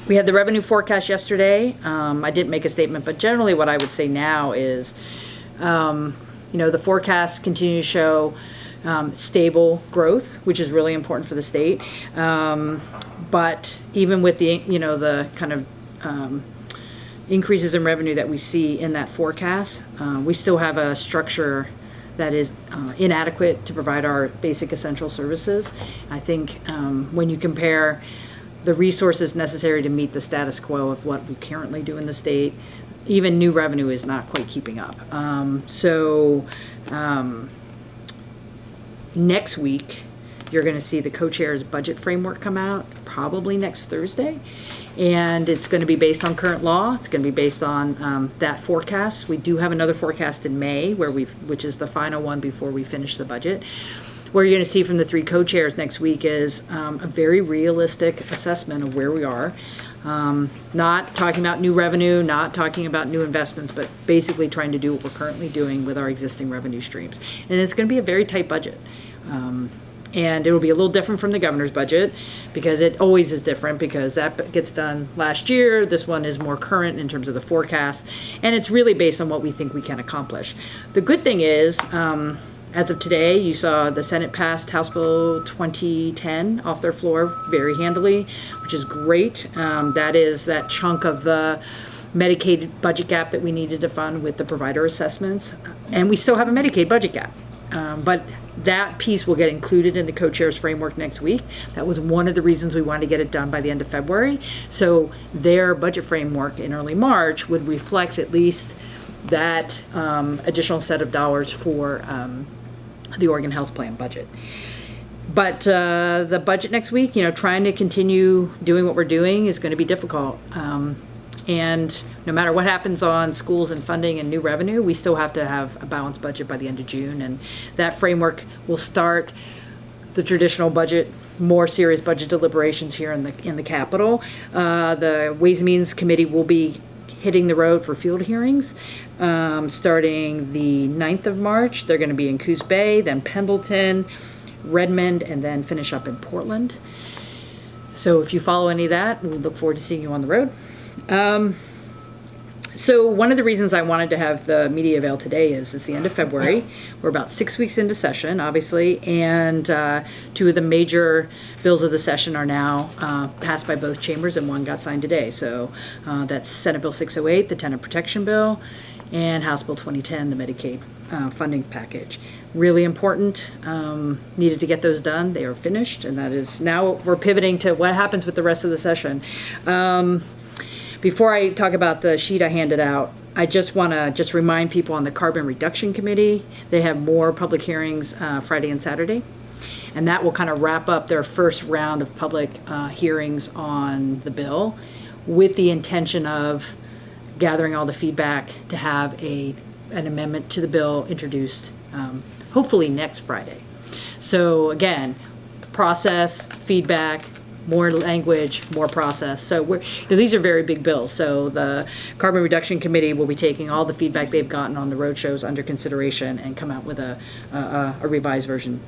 We had the revenue forecast yesterday. I didn't make a statement, but generally what I would say now is, the forecasts continue to show stable growth, which is really important for the state. But even with the kind of increases in revenue that we see in that forecast, we still have a structure that is inadequate to provide our basic essential services. I think when you compare the resources necessary to meet the status quo of what we currently do in the state, even new revenue is not quite keeping up. Next week, you're going to see the co-chair's budget framework come out, probably next Thursday. And it's going to be based on current law. It's going to be based on that forecast. We do have another forecast in May, which is the final one before we finish the budget. What you're going to see from the three co-chairs next week is a very realistic assessment of where we are. Not talking about new revenue, not talking about new investments, but basically trying to do what we're currently doing with our existing revenue streams. And it's going to be a very tight budget. And it'll be a little different from the governor's budget, because it always is different, because that gets done last year. This one is more current in terms of the forecast, and it's really based on what we think we can accomplish. The good thing is, as of today, you saw the Senate passed House Bill 2010 off their floor very handily, which is great. That is that chunk of the Medicaid budget gap that we needed to fund with the provider assessments. And we still have a Medicaid budget gap. But that piece will get included in the co-chair's framework next week. That was one of the reasons we wanted to get it done by the end of February. So their budget framework in early March would reflect at least that additional set of dollars for the Oregon Health Plan budget. But the budget next week, trying to continue doing what we're doing is going to be difficult. And no matter what happens on schools and funding and new revenue, we still have to have a balanced budget by the end of June. And that framework will start the traditional budget, more serious budget deliberations here in the Capitol. The Ways and Means Committee will be hitting the road for field hearings starting the 9th of March. They're going to be in Coos Bay, then Pendleton, Redmond, and then finish up in Portland. So if you follow any of that, we look forward to seeing you on the road. So one of the reasons I wanted to have the media avail today is it's the end of February. We're about 6 weeks into session, obviously, and two of the major bills of the session are now passed by both chambers, and one got signed today. So that's Senate Bill 608, the Tenant Protection Bill, and House Bill 2010, the Medicaid funding package. Really important. Needed to get those done. They are finished, and that is now we're pivoting to what happens with the rest of the session. Before I talk about the sheet I handed out, I just want to remind people on the Carbon Reduction Committee, they have more public hearings Friday and Saturday. And that will kind of wrap up their first round of public hearings on the bill, with the intention of gathering all the feedback to have an amendment to the bill introduced hopefully next Friday. So again, process, feedback, more language, more process. So these are very big bills. So the Carbon Reduction Committee will be taking all the feedback they've gotten on the road shows under consideration and come out with a revised version